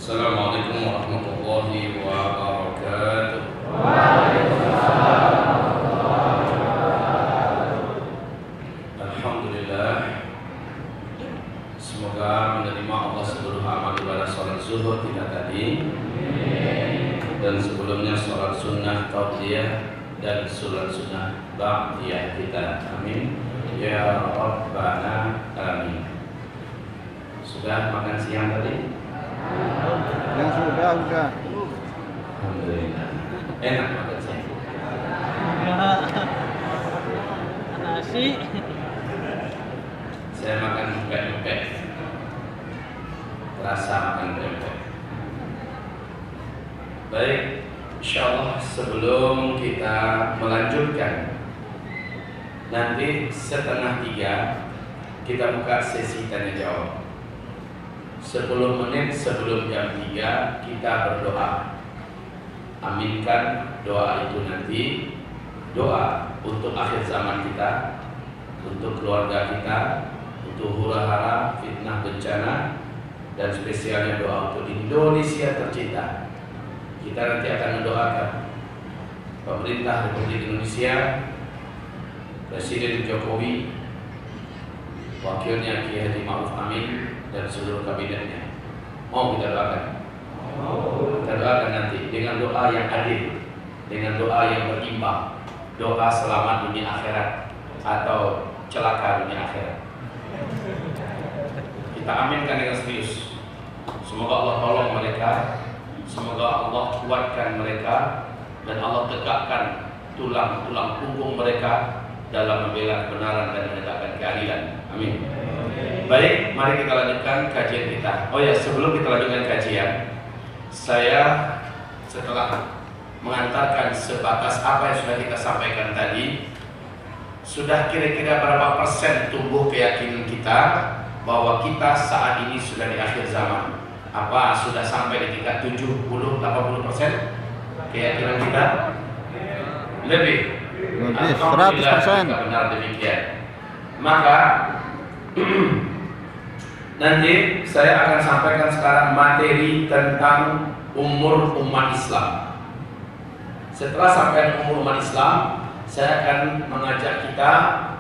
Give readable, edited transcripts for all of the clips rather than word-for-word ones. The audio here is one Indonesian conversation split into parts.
Assalamualaikum warahmatullahi wabarakatuh. Alhamdulillah. Semoga menerima Allah seluruh amal ibadah salat zuhur kita tadi, dan sebelumnya salat sunnah qabliyah dan salat sunnah ba'diyah kita. Amin ya rabbana amin. Sudah makan siang tadi? Yang sudah. Alhamdulillah. Enak makan siang. Nasi. Saya makan pempek. Rasa makan pempek. Baik, insyaallah sebelum kita melanjutkan, nanti 2:30 kita buka sesi tanya jawab. 10 menit sebelum jam 3 kita berdoa. Aminkan doa itu nanti, doa untuk akhir zaman kita, untuk keluarga kita, untuk huru-hara, fitnah, bencana, dan spesialnya doa untuk Indonesia tercinta. Kita nanti akan mendoakan pemerintah Republik Indonesia, Presiden Jokowi, wakilnya Kiai Haji Ma'ruf Amin, dan seluruh kabinetnya. Mau kita doakan? Kita doakan nanti dengan doa yang adil, dengan doa yang berimbang, doa selamat dunia akhirat atau celaka dunia akhirat. Kita aminkan dengan serius. Semoga Allah tolong mereka, semoga Allah kuatkan mereka, dan Allah tegakkan tulang-tulang punggung mereka dalam membela kebenaran dan menegakkan keadilan. Amin. Baik, mari kita lanjutkan kajian kita. Oh ya, sebelum kita lanjutkan kajian, saya setelah mengantarkan sebatas apa yang sudah kita sampaikan tadi, sudah kira-kira berapa persen tumbuh keyakinan kita bahwa kita saat ini sudah di akhir zaman? Apa sudah sampai di tingkat 70-80% keyakinan kita? Lebih 100%. Benar demikian. Maka nanti saya akan sampaikan sekarang materi tentang umur umat Islam. Setelah sampai umur umat Islam, saya akan mengajak kita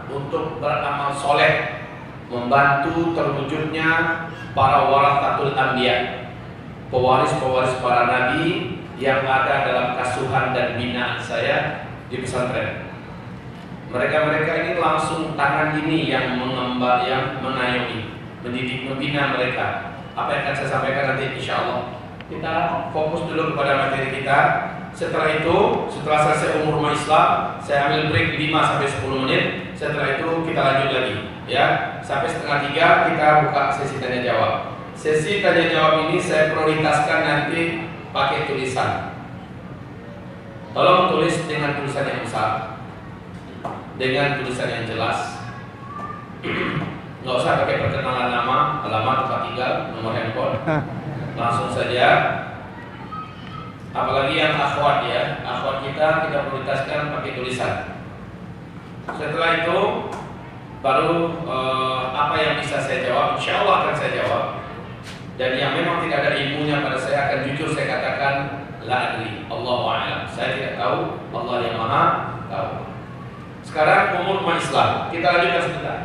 untuk beramal soleh, membantu terwujudnya para warathatul anbiya, pewaris-pewaris para nabi yang ada dalam kasuhan dan binaan saya di pesantren. Mereka-mereka ini langsung tangan ini yang mengemban, yang mengayomi, mendidik, membina mereka. Apa yang akan saya sampaikan nanti insya Allah. Kita fokus dulu kepada materi kita. Setelah itu, setelah selesai umur umat Islam, saya ambil break 5-10 menit. Setelah itu kita lanjut lagi, ya. Sampai 2:30 kita buka sesi tanya jawab. Sesi tanya jawab ini saya prioritaskan nanti pakai tulisan. Tolong tulis dengan tulisan yang besar, dengan tulisan yang jelas. Nggak usah pakai perkenalan nama, alamat, tempat tinggal, nomor handphone. Langsung saja. Apalagi yang akhwat ya, akhwat kita prioritaskan pakai tulisan. Setelah itu baru apa yang bisa saya jawab, insya Allah akan saya jawab. Dan yang memang tidak ada ilmunya pada saya akan jujur saya katakan la adri, Allahu a'lam. Saya tidak tahu, Allah yang Maha tahu. Sekarang umur umat Islam, kita lanjutkan sebentar.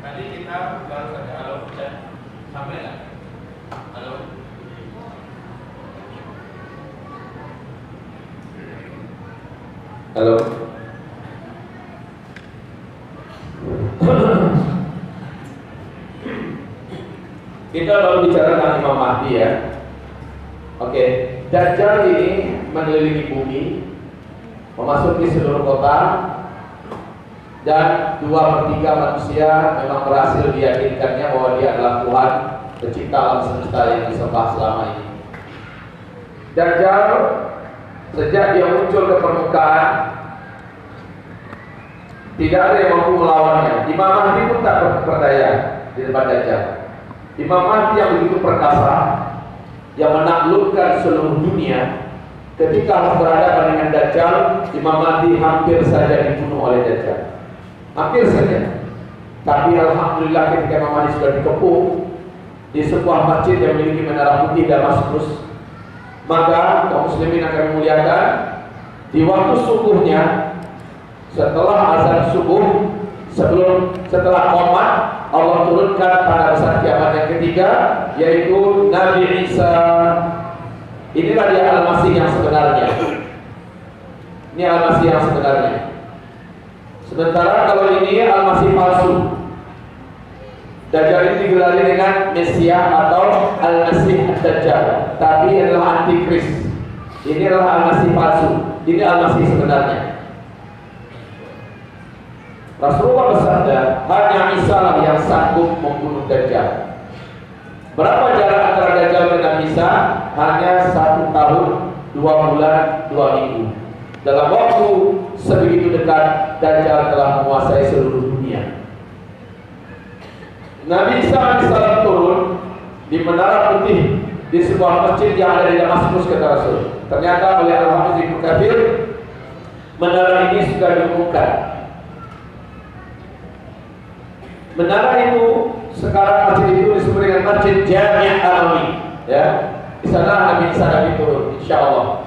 Tadi kita baru saja halo, sampai nggak? Halo. Halo. Kita baru bicara tentang Imam Mahdi ya. Oke, Dajjal ini mengelilingi bumi, memasuki seluruh kota, dan 2/3 manusia memang berhasil diyakinkannya bahwa dia adalah Tuhan pencipta alam semesta yang disembah selama ini. Dajjal sejak dia muncul ke permukaan, tidak ada yang mampu melawannya. Imam Mahdi pun tak berdaya di depan Dajjal. Imam Mahdi yang begitu perkasa, yang menaklukkan seluruh dunia, ketika harus berhadapan dengan Dajjal, Imam Mahdi hampir saja dibunuh oleh Dajjal. Hampir saja. Tapi alhamdulillah ketika Imam Mahdi sudah dikepung, di sebuah masjid yang memiliki menara putih Damaskus, maka kaum muslimin akan memuliakan di waktu subuhnya, setelah azan subuh, setelah qomat, Allah turunkan tanda besar kiamat yang ketiga, yaitu Nabi Isa. Inilah dia Al-Masih yang sebenarnya. Ini Al-Masih yang sebenarnya. Sementara kalau ini Al-Masih palsu. Dajjal ini digelari dengan Mesias atau Al-Masih Dajjal, tapi adalah Antikris. Ini adalah Al-Masih palsu. Ini Al-Masih sebenarnya. Rasulullah bersabda, hanya Isa lah yang sanggup membunuh Dajjal. Berapa jarak antara Dajjal dengan Isa? Hanya 1 tahun, 2 bulan, 2 minggu. Dalam waktu sebegitu dekat, Dajjal telah menguasai seluruh dunia. Nabi Isa AS turun di Menara Putih di sebuah masjid yang ada di Damaskus, kata Rasul. Ternyata oleh Al-Hafiz Ibnu Katsir, menara ini sudah diumumkan. Menara itu sekarang masjid itu disebut dengan Masjid Jami' Alawi. Ya, di sana Nabi Isa turun, insya Allah.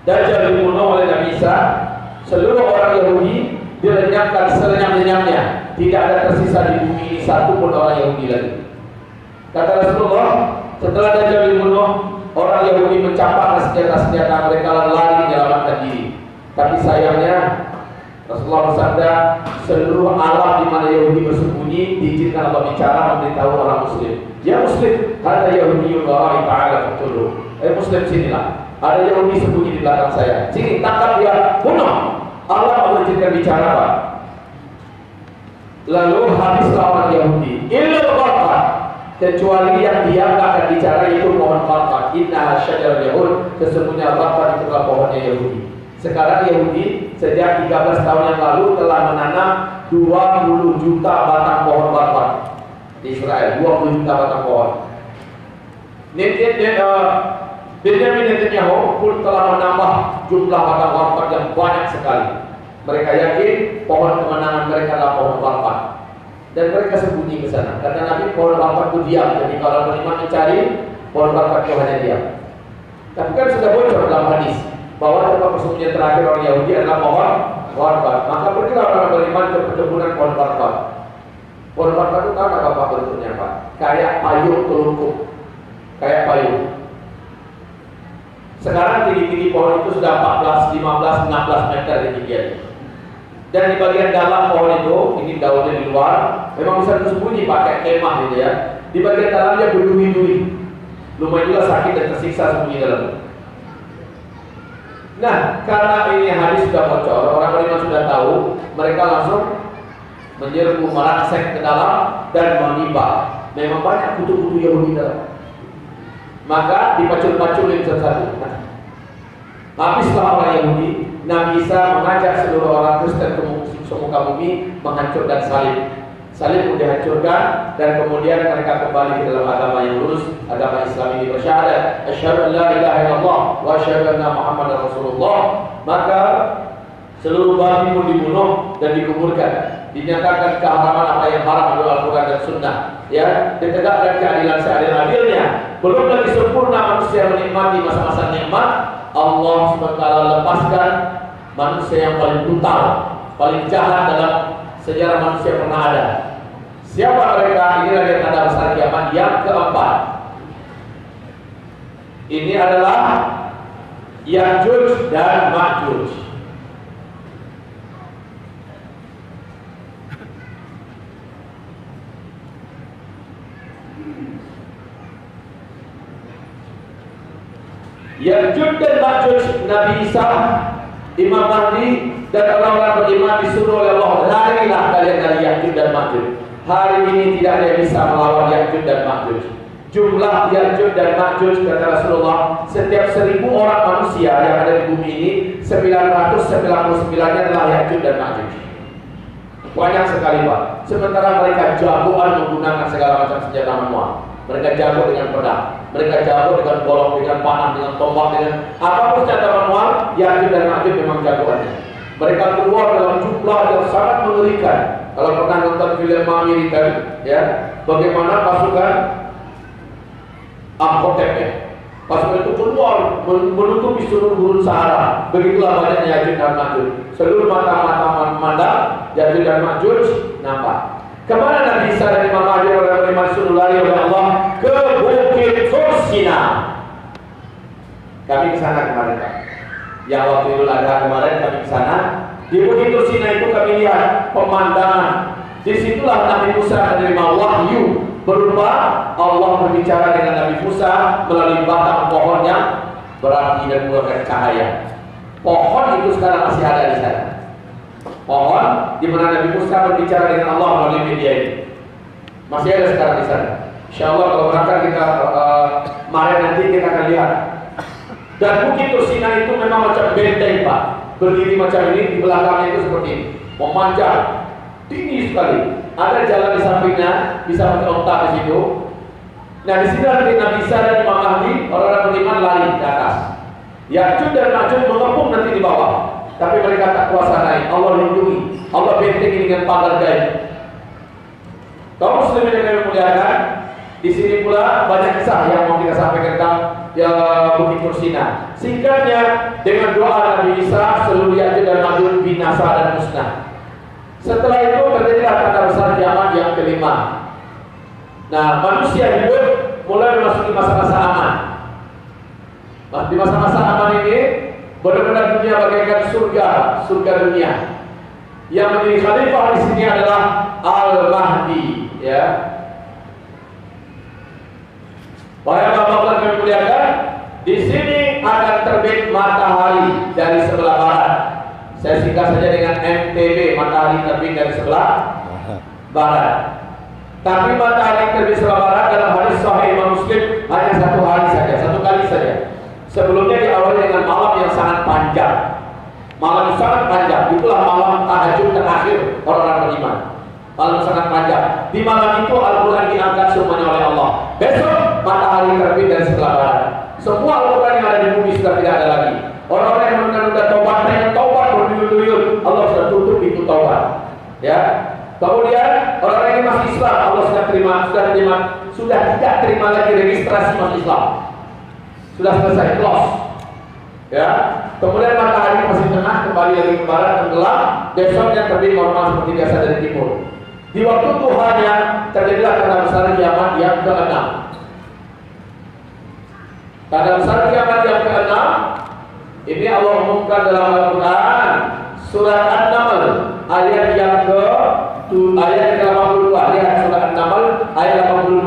Dajjal dibunuh oleh Nabi Isa. Seluruh orang Yahudi dilenyapkan selenyap-lenyapnya. Tidak ada tersisa di bumi ini satu pun orang Yahudi lagi. Kata Rasulullah, setelah Dajjal dibunuh, orang Yahudi mencampakkan senjata-senjata mereka lalu lari menyelamatkan diri. Tapi sayangnya Rasulullah bersabda, seluruh alam di mana Yahudi bersembunyi diizinkan Allah bicara memberitahu orang Muslim. Ya Muslim, ada Yahudi Allah Taala betul. Muslim sinilah. Ada Yahudi sembunyi di belakang saya. Sini tangkap dia, bunuh. Allah mengizinkan bicara, Pak. Lalu habislah orang Yahudi. Illa al-gharqad, kecuali yang dia akan bicara itu pohon gharqad. Inna syajar Yahud, sesungguhnya gharqad itu adalah pohonnya Yahudi. Sekarang Yahudi sejak 13 tahun yang lalu telah menanam 20 juta batang pohon gharqad di Israel. 20 juta batang pohon. Benjamin Netanyahu pun telah menambah jumlah batang gharqad yang banyak sekali. Mereka yakin pohon kemenangan mereka adalah pohon gharqad, dan mereka sembunyi ke sana. Kata Nabi, pohon gharqad itu diam. Jadi kalau beriman mencari pohon gharqad itu hanya diam. Tapi kan sudah bocor dalam hadis bahwa tempat persembunyian terakhir orang Yahudi adalah pohon gharqad. Maka pergilah orang beriman ke perkebunan pohon gharqad. Pohon gharqad itu tahu apa bentuknya, Pak? Kayak payung telungkup, kayak payung. Sekarang tinggi-tinggi pohon itu sudah 14, 15, 16 meter ketinggiannya. Dan di bagian dalam pohon itu, ini daunnya di luar, memang bisa tersembunyi pakai kemah gitu ya. Di bagian dalamnya berduri-duri. Lumayan juga sakit dan tersiksa sembunyi dalam. Nah, karena ini hadis sudah bocor, orang beriman sudah tahu, mereka langsung menyerbu, merangsek ke dalam dan menimba. Memang banyak kutu-kutu Yahudi dalam. Maka dipacul-paculin satu-satu. Nah, habislah orang Yahudi. Nabi Isa mengajak seluruh orang Kristen ke semuka bumi menghancurkan salib. Salib pun dihancurkan dan kemudian mereka kembali ke dalam agama yang lurus, agama Islam ini bersyahadat asyhadu an la ilaha illallah wa asyhadu anna Muhammadar Rasulullah. Maka seluruh babi pun dibunuh dan dikuburkan. Dinyatakan keharaman apa yang haram adalah Al-Quran dan Sunnah. Ya, ditegakkan keadilan seadil-adilnya. Belum lagi sempurna manusia menikmati masa-masa nikmat, Allah SWT lepaskan manusia yang paling brutal, paling jahat dalam sejarah manusia pernah ada. Siapa mereka? Inilah yang tanda besar kiamat yang keempat. Ini adalah Ya'juj dan Ma'juj. Ya'juj dan Ma'juj, Nabi Isa, Imam Mahdi dan orang-orang beriman disuruh oleh Allah, larilah kalian dari Ya'juj dan Ma'juj. Hari ini tidak ada yang bisa melawan Ya'juj dan Ma'juj. Jumlah Ya'juj dan Ma'juj, kata Rasulullah, setiap 1000 orang manusia yang ada di bumi ini, 999-nya adalah Ya'juj dan Ma'juj. Banyak sekali, Pak. Sementara mereka jagoan menggunakan segala macam senjata manual. Mereka jago dengan pedang, mereka jago dengan golok, dengan panah, dengan tombak, dengan apapun senjata manual. Ya'juj dan Ma'juj memang jagoannya. Mereka keluar dalam jumlah yang sangat mengerikan. Kalau pernah nonton film Amerika, ya, bagaimana pasukan Amhotep ya. Pasukan itu keluar menutupi seluruh gurun Sahara. Begitulah banyaknya Ya'juj dan Ma'juj. Seluruh mata-mata mandang Ya'juj dan Ma'juj nampak. Kemana Nabi Isa dan Imam Mahdi orang beriman suruh lari oleh Allah? Ke Bukit Tursina. Kami ke sana kemarin Pak. Yang waktu Idul Adha kemarin kami ke sana. Di Bukit Tursina itu kami lihat pemandangan. Disitulah Nabi Musa menerima wahyu berupa Allah berbicara dengan Nabi Musa melalui batang pohon yang berapi dan mengeluarkan cahaya. Pohon itu sekarang masih ada di sana. Pohon di mana Nabi Musa berbicara dengan Allah melalui media ini masih ada sekarang di sana. Insya Allah kalau berangkat kita kemarin nanti kita akan lihat. Dan Bukit Tursina itu memang macam benteng Pak, berdiri macam ini, di belakangnya itu seperti ini, memanjang, tinggi sekali. Ada jalan di sampingnya, bisa pakai onta di situ. Nah di sini nanti Nabi Isa dan Imam Mahdi orang-orang beriman lari ke atas. Ya'juj dan Ma'juj mengepung nanti di bawah. Tapi mereka tak kuasa naik. Allah lindungi. Allah bentengi dengan pagar gaib. Kaum muslimin yang kami muliakan, di sini pula banyak kisah yang mau kita sampaikan tentang Bukit Tursina. Singkatnya, dengan doa Nabi Isa, seluruh Ya'juj dan Ma'juj binasa dan musnah. Setelah itu terjadilah tanda besar kiamat yang kelima. Nah, manusia hidup mulai memasuki masa-masa aman. Di masa-masa aman ini benar-benar dunia bagaikan surga dunia. Yang menjadi khalifah di sini adalah Al-Mahdi, ya. Wahai bapak-bapak kami muliakan, di sini akan terbit matahari dari sebelah barat. Saya singkat saja dengan MTB, matahari terbit dari sebelah barat. Tapi matahari terbit sebelah barat dalam hadis Sahih Imam Muslim hanya satu kali saja. Sebelumnya diawali dengan malam yang sangat panjang. Malam yang sangat panjang, itulah malam tahajud terakhir orang-orang beriman. Malam sangat panjang. Di malam itu Al-Quran diangkat semuanya oleh Allah. Besok matahari terbit dari sebelah barat. Semua Al-Quran yang ada di bumi sudah tidak ada lagi. Orang-orang yang menunda taubat, yang taubat berduyun-duyun, Allah sudah tutup pintu taubat. Ya. Kemudian orang-orang yang masih Islam, Allah sudah tidak terima lagi registrasi masuk Islam. Sudah selesai, close. Ya. Kemudian matahari masih tengah, kembali lagi ke barat, tenggelam. Besoknya terbit normal seperti biasa dari timur. Di waktu Tuhannya terjadilah tanda besar kiamat yang ke-6. Tanda besar kiamat yang ke-6 ini Allah umumkan dalam Al-Quran surat An-Naml ayat yang ke-82. Lihat surat An-Naml ayat 82.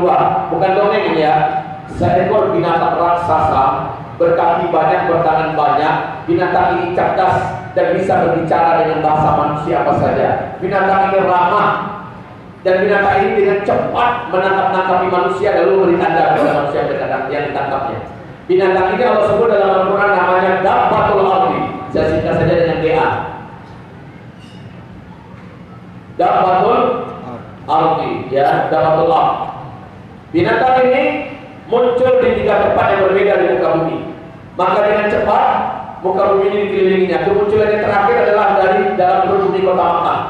Bukan dongeng ini ya. Seekor binatang raksasa berkaki banyak, bertangan banyak. Binatang ini cerdas dan bisa berbicara dengan bahasa manusia apa saja. Binatang ini ramah dan binatang ini dengan cepat menangkap-nangkapi manusia lalu beri tanda kepada manusia yang ditangkapnya. Binatang ini Allah sebut dalam Al-Quran namanya Dabbatul Ardi. Saya singkat saja dengan DA. Dabbatul Ardi, ya, Dabbatul Ardi. Binatang ini muncul di 3 tempat yang berbeda di muka bumi. Maka dengan cepat muka bumi ini dikelilinginya. Kemunculan yang terakhir adalah dari dalam bumi kota Makkah.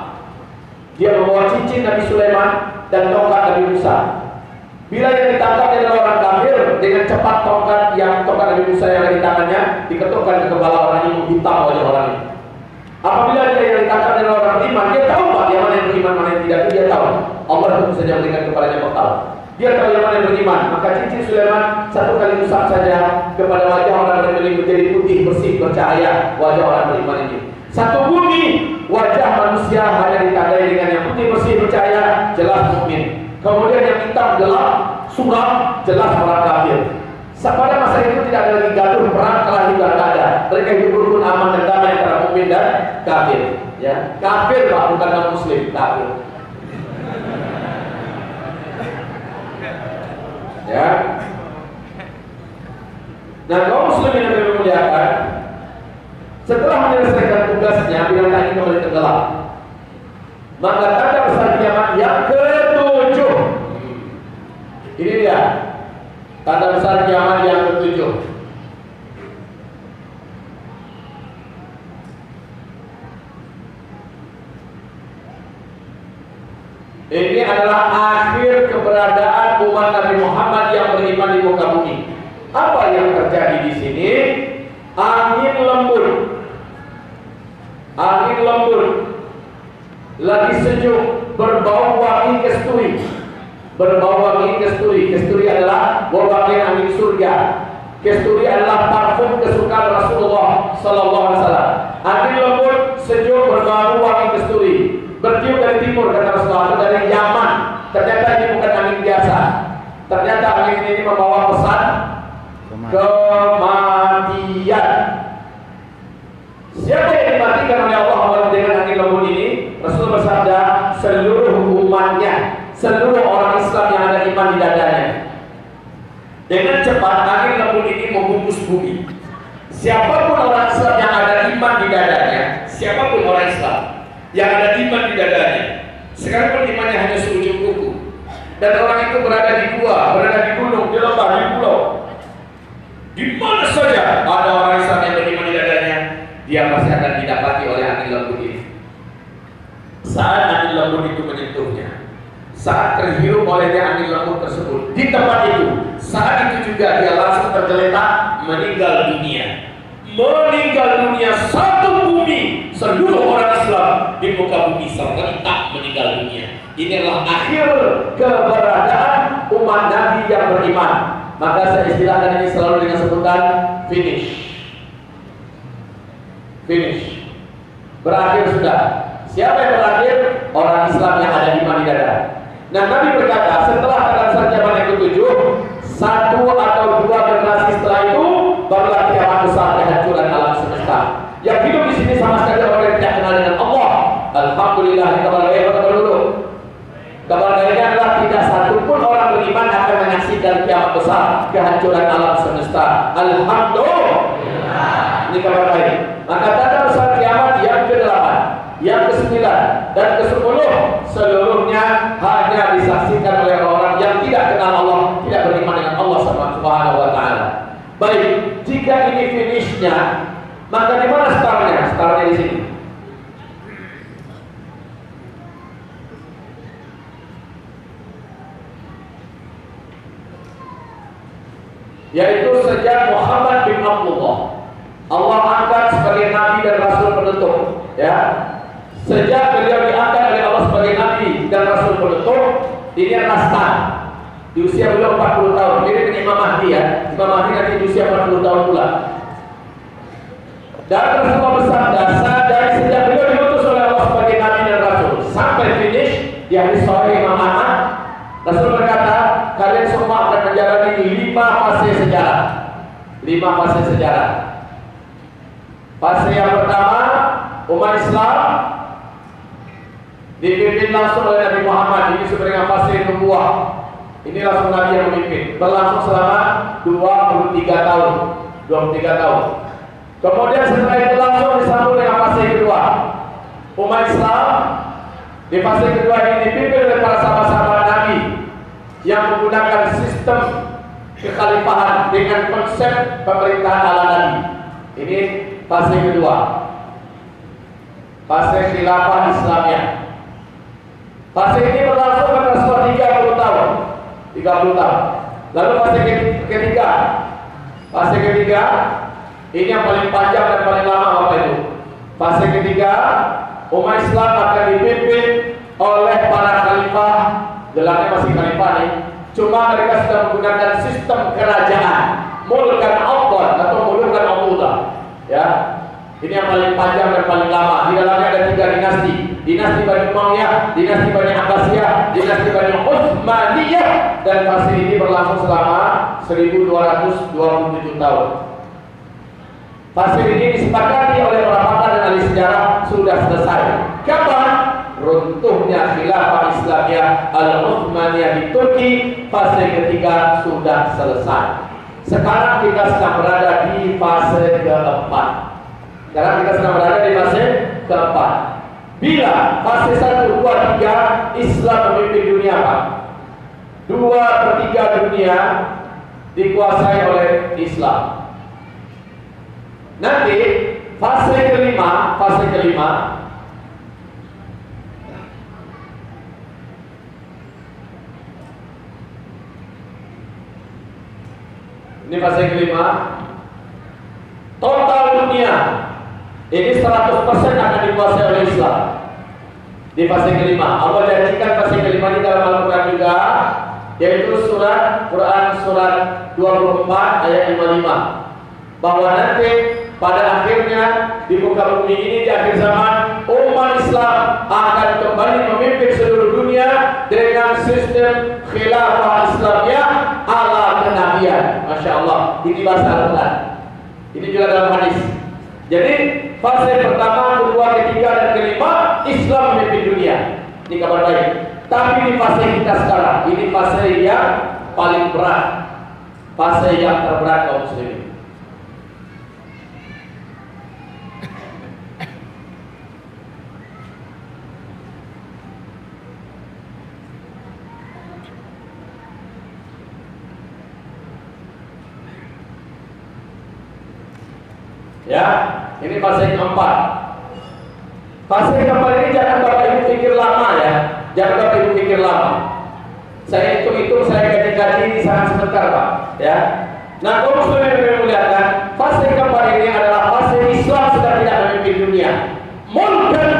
Dia membawa cincin Nabi Sulaiman dan tongkat Nabi Musa. Bila yang ditangkap adalah orang kafir, dengan cepat tongkat Nabi Musa yang ada di tangannya diketukkan ke kepala orang ini, menghitam wajah orang ini. Apabila dia yang ditangkap adalah orang beriman, dia tahu Pak, yang mana yang beriman, mana yang tidak, dia tahu. Allah tentu saja memberikan kepalanya bekal. Dia tahu yang mana yang beriman. Maka cincin Sulaiman 1 kali usap saja kepada wajah orang beriman menjadi putih, bersih, bercahaya wajah orang beriman ini. Satu bumi wajah manusia hanya ditandai dengan yang putih, bersih, bercahaya, jelas mukmin. Kemudian yang hitam gelap, suram, jelas orang kafir. Pada masa itu tidak ada lagi gaduh, perang, kelahi, tidak ada. Mereka hidup rukun, aman dan damai antara mukmin dan kafir. Ya, kafir Pak, bukan non muslim, kafir. Ya. Nah, kaum muslimin yang dimuliakan, setelah menyelesaikan tugasnya, binatang ini kembali tenggelam. Maka tanda besar kiamat yang ke-7. Ini dia tanda besar kiamat yang ke-7. Ini adalah akhir keberadaan umat Nabi Muhammad yang beriman di muka bumi. lagi sejuk, berbau wangi kasturi. Berbau wangi kasturi. Kasturi adalah wangian angin surga. Kasturi adalah parfum kesukaan Rasulullah sallallahu alaihi wasallam. Angin lembut, sejuk, berbau wangi kasturi. Bertiup dari timur kata Rasulullah, dari Yaman. Ternyata ini bukan angin biasa. Ternyata angin ini membawa pesan kematian. Siapa yang dimatikan oleh Allah dengan angin lembut ini? Rasul bersabda, seluruh umatnya, seluruh orang Islam yang ada iman di dadanya. Dengan cepat angin lembut ini membungkus bumi. Siapapun orang Islam yang ada iman di dadanya, siapapun orang Islam yang ada iman di dadanya, sekalipun imannya hanya seujung kuku, dan orang itu berada di gua, berada di gunung, di lembah, di pulau, di mana saja ada orang Islam yang beriman di dadanya, dia pasti akan didapati oleh angin lembut ini. Saat angin lembut itu menyentuhnya, saat terhirup olehnya angin lembut tersebut di tempat itu, saat itu juga dia langsung tergeletak meninggal dunia. Meninggal dunia satu bumi, seluruh orang Islam di muka bumi serentak meninggal dunia. Inilah akhir keberadaan umat Nabi yang beriman. Maka saya istilahkan ini selalu dengan sebutan finish. Finish. Berakhir sudah. Siapa yang berakhir? Orang Islam yang ada iman di dada. Nah, Nabi berkata, setelah kekalahan zaman yang ketujuh, satu atau dua generasi setelah itu, barulah kiamat besar kehancuran alam semesta. Yang hidup di sini sama sekali orang yang tidak kenal dengan Allah. Alhamdulillah, kabar baik dulu. Kabar baiknya adalah tidak satu pun orang beriman akan menyaksikan kiamat besar kehancuran alam semesta. Alhamdulillah. Ini kabar baik. Maka tanda besar kiamat yang ke-8, yang ke-9 dan ke-10 seluruhnya hanya disaksikan oleh orang yang tidak kenal Allah, tidak beriman dengan Allah Subhanahu wa taala. Baik, jika ini finishnya, maka di mana startnya? Startnya di sini. Yaitu sejak Muhammad bin Abdullah Allah angkat sebagai nabi dan rasul penutup, ya. Sejak beliau diangkat oleh Allah sebagai nabi dan rasul penutup, ini adalah start. Di usia beliau 40 tahun, mirip dengan Imam Mahdi, ya. Imam Mahdi nanti di usia 40 tahun pula. Dan Rasulullah bersabda, dari sejak beliau diutus oleh Allah sebagai nabi dan rasul sampai finish di hadis sahih Imam Ahmad, Rasul berkata, kalian semua akan menjalani 5 fase sejarah. 5 fase sejarah. Fase yang pertama, umat Islam dipimpin langsung oleh Nabi Muhammad. Ini disebut dengan fase nubuwah. Ini langsung Nabi yang memimpin. Berlangsung selama 23 tahun. 23 tahun. Kemudian setelah itu langsung disambung dengan fase kedua. Umat Islam di fase kedua ini dipimpin oleh para sahabat-sahabat Nabi yang menggunakan sistem kekhalifahan dengan konsep pemerintahan ala Nabi. Ini fase kedua. Fase khilafah Islamiyah. Fase ini berlangsung pada 30 tahun. 30 tahun. Lalu fase ketiga. Fase ketiga ini yang paling panjang dan paling lama Bapak Ibu. Fase ketiga, umat Islam akan dipimpin oleh para khalifah. Gelarnya masih khalifah nih. Cuma mereka sudah menggunakan sistem kerajaan, mulkan Abad atau mulkan Abdullah. Ya, ini yang paling panjang dan paling lama. Di dalamnya ada 3 dinasti: dinasti Bani Umayyah, dinasti Bani Abbasiyah, dinasti Bani Utsmaniyah. Dan fase ini berlangsung selama 1227 tahun. Fase ini disepakati oleh para pakar dan ahli sejarah sudah selesai. Kapan? Runtuhnya khilafah Islamiyah Al-Utsmaniyah di Turki, fase ketiga sudah selesai. Sekarang kita sedang berada di fase keempat. Sekarang kita sedang berada di fase keempat. Bila fase 1, 2, 3 Islam memimpin dunia, Pak. 2/3 dunia dikuasai oleh Islam. Nanti fase kelima ini fase kelima, total dunia ini 100% akan dikuasai oleh Islam. Di fase kelima, Allah janjikan fase kelima ini dalam Al-Quran juga, yaitu Quran surat 24 ayat 55, bahwa nanti pada akhirnya di muka bumi ini di akhir zaman umat Islam akan kembali memimpin seluruh dunia dengan sistem khilafah Islamiyah ala kenabian. Masya Allah, ini bahasa Al-Quran. Ini juga dalam hadis. Jadi fase pertama, kedua, ketiga, dan kelima Islam memimpin dunia. Ini kabar baik. Tapi di fase kita sekarang, ini fase yang paling berat, fase yang terberat kaum muslimin. Ya, ini fase keempat. Fase keempat ini jangan Bapak Ibu pikir lama ya, jangan Bapak Ibu pikir lama. Saya hitung-hitung, saya gaji-gaji ini sangat sebentar Pak. Ya. Nah, kaum muslimin yang dimuliakan, fase keempat ini adalah fase Islam sedang tidak memimpin dunia. Mulkan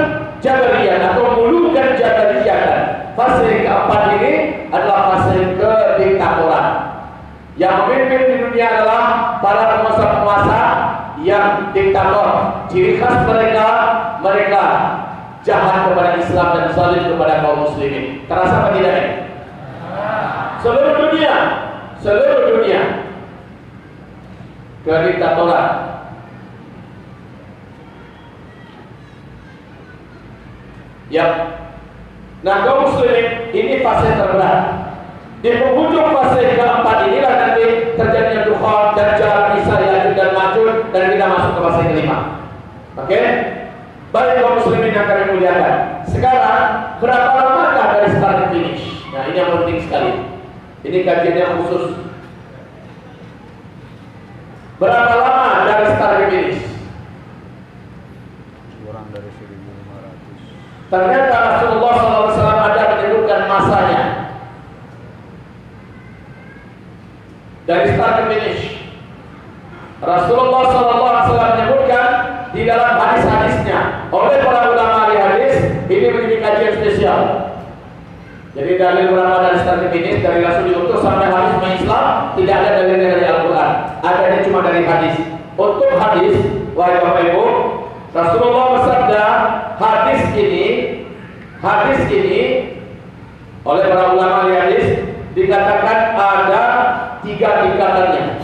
Jabariyah atau mulukan Jabariyah. Fase keempat ini adalah fase kediktatoran. Yang memimpin di dunia adalah para penguasa-penguasa yang diktator. Ciri khas mereka jahat kepada Islam dan zalim kepada kaum muslimin. Terasa apa tidak ini? Seluruh dunia kediktatoran. Ya. Nah, kaum muslimin ini fase terberat. Di penghujung fase keempat inilah nanti terjadinya Dukhan, Dajjal, Isa, Ya'juj dan Ma'juj, dan kita masuk ke fase kelima. Oke? Baik kaum muslimin yang kami muliakan. Sekarang berapa lamakah dari start ke finish? Nah, ini yang penting sekali. Ini kajian yang khusus. Berapa lama dari start ke finish? Kurang dari 1.500. Ternyata Rasulullah SAW ada menyebutkan masanya. Dari start ke finish, Rasulullah SAW menyebutkan di dalam hadis-hadisnya. Oleh para ulama ahli hadis, ini menjadi kajian spesial. Jadi dalil ulama dari start ke finish, dari Rasul diutus sampai hadis Islam, tidak ada dalilnya dari Al-Quran. Adanya cuma dari hadis. Untuk hadis, wahai Bapak Ibu, Rasulullah bersabda, hadis ini oleh para ulama ahli hadis dikatakan ada 3 tingkatannya.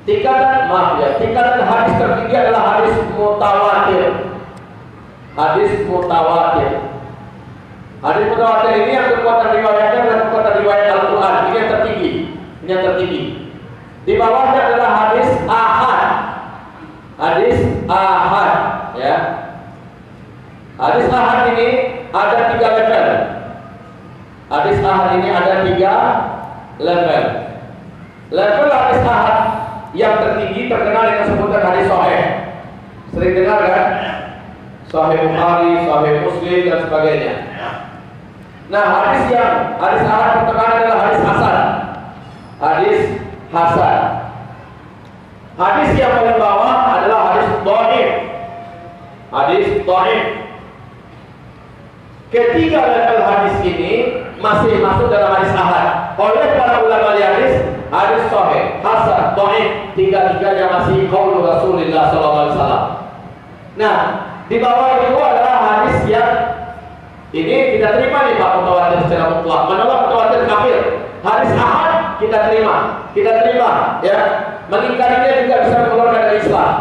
Tingkatan hadis tertinggi adalah hadis mutawatir. Hadis mutawatir ini yang kekuatan riwayatnya adalah kekuatan riwayat Al-Quran. Ini yang tertinggi. Di bawahnya adalah hadis ahad. Ya. Hadis ahad ini ada 3 level. Hadis ahad ini ada 3 level. Level hadis ahad yang tertinggi terkenal dengan sebutan hadis sahih. Sering dengar kan? Sahih Bukhari, Sahih Muslim dan sebagainya. Nah, hadis ahad pertama adalah hadis hasan. Hadis yang paling bawah adalah hadis dhaif. Ketiga level hadis ini masih masuk dalam hadis ahad. Oleh para ulama hadis sahih, hasan, dhaif, tiga-tiganya masih qaul Rasulullah SAW. Nah, di bawah itu adalah hadis yang ini kita terima nih Pak, mutawatir secara mutlak. Menolak mutawatir kafir. Hadis ahad kita terima ya. Mengingkarinya juga bisa mengeluarkan dari Islam.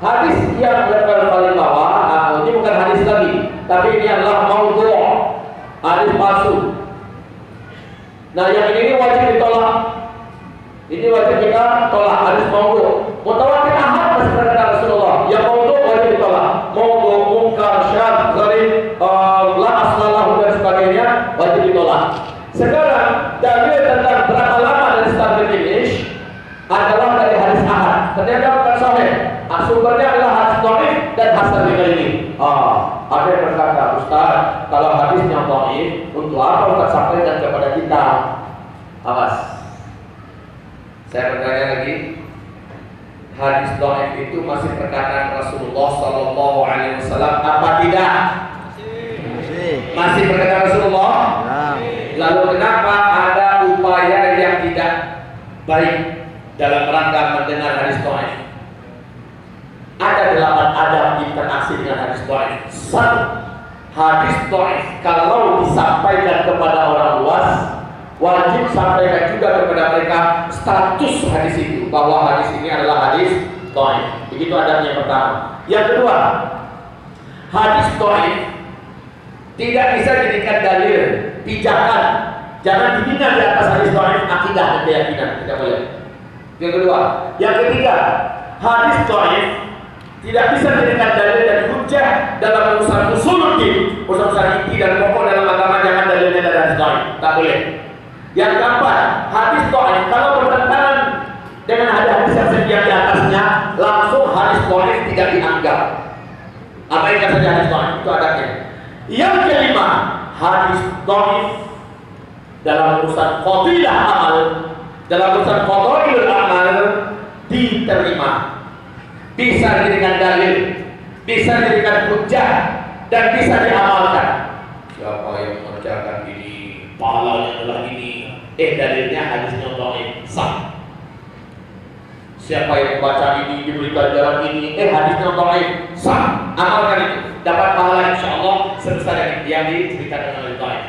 Hadis yang level paling bawah, ini bukan hadis lagi, tapi ini adalah maudhu', hadis palsu. Nah, yang ini wajib ditolak. Ini wajib kita tolak, hadis maudhu'. Mutawatir ahad masih berkata Rasulullah. Yang maudhu' wajib ditolak. Maudhu', munkar, syadz, gharib, la aslalahu dan sebagainya wajib ditolak. Sekarang dalil tentang berapa lama dari start ke finish adalah dari hadis ahad. Ternyata bukan sahih. Sumbernya adalah hadis dhaif dan hasan ini. Ada yang berkata, Ustaz, kalau hadisnya dhaif, untuk apa Ustaz sampaikan kepada kita? Awas. Saya bertanya lagi. Hadis dhaif itu masih perkataan Rasulullah SAW apa tidak? Masih perkataan Rasulullah. Nah, Lalu kenapa ada upaya yang tidak baik dalam rangka mendengar hadis dhaif? Ada 8 adab interaksi dengan hadis dhaif. Satu, hadis dhaif kalau disampaikan kepada orang luas, wajib sampaikan juga kepada mereka status hadis itu, bahwa hadis ini adalah hadis dhaif. Begitu adabnya yang pertama. Yang kedua, hadis dhaif tidak bisa dijadikan dalil, pijakan. Jangan dibina di atas hadis dhaif akidah dan keyakinan, tidak boleh. Yang kedua. Yang ketiga, hadis dhaif tidak bisa dijadikan dalil dan hujjah dalam urusan usuluddin, urusan inti dan pokok dalam agama. Jangan dalilnya dari hadis dhaif, tak boleh. Yang keempat, hadis dhaif kalau bertentangan dengan hadis yang sedia di atasnya, langsung hadis dhaif tidak dianggap. Apa yang saja hadis dhaif itu adanya. Yang kelima, hadis dhaif dalam urusan fadilah amal, dalam urusan fadailul amal diterima, bisa dijadikan dalil, bisa dijadikan hujjah, dan bisa diamalkan. Siapa yang mengerjakan ini, pahalanya adalah ini. Dalilnya hadisnya dhaif, sah. Siapa yang membaca ini diberikan jalan ini, hadisnya dhaif, sah. Amalkan itu, dapat pahala insyaallah sebesar yang diceritakan oleh dhaif.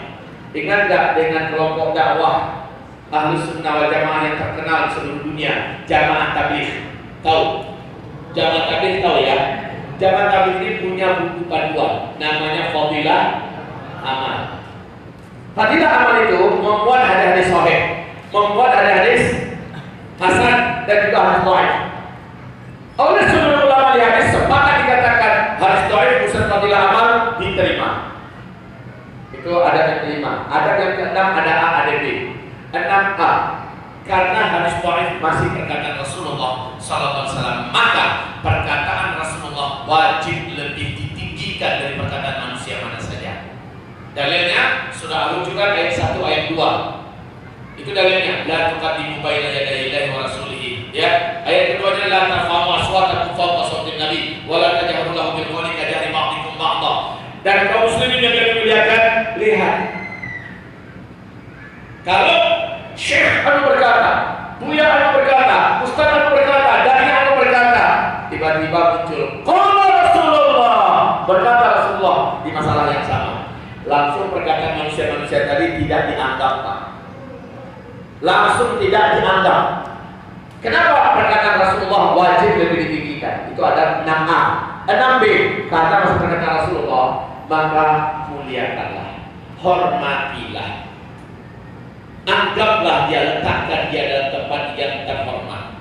Ingat gak dengan kelompok dakwah Ahlus Sunnah wal Jamaah yang terkenal di seluruh dunia, Jamaah Tabligh? Tahu? Jamaah Tabligh tahu ya? Jamaah Tabligh ini punya buku panduan, namanya Fadilah Amal. Fadilah Amal itu membuat hadis-hadis sahih, membuat hadis-hadis hasan dan juga hadis dhaif. Oleh seluruh ulama di hadis sepakat dikatakan hadis dhaif urusan Fadilah Amal diterima. Itu adab yang kelima. Adab yang keenam ada A, ada B. 6A, karena hadis dhaif masih perkataan Rasulullah sallallahu alaihi wasallam, maka perkataan Rasulullah wajib lebih ditinggikan dari perkataan manusia mana saja. Dalilnya sudah rujukan ayat 1 ayat 2. Itu dalilnya, la tuqaddimu baina yaday Allahi wa rasulihi. Ya, ayat keduanya la tarfa'u aswatakum fawqa sawtin nabi wa la tajharu lahu bil qawli kajahri ba'dikum ba'dha. Dan kaum muslimin yang dimuliakan, lihat. Kalau Syekh anu berkata, Buya anu berkata, Ustaz anu berkata, Dai anu berkata, tiba-tiba muncul qala Rasulullah, berkata Rasulullah di masalah yang sama. Langsung perkataan manusia-manusia tadi tidak dianggap, Pak. Langsung tidak dianggap. Kenapa perkataan Rasulullah wajib lebih ditinggikan? Itu ada 6A. 6B, karena masuk perkataan Rasulullah, maka muliakanlah, hormatilah, anggaplah dia, letakkan dia dalam tempat yang terhormat.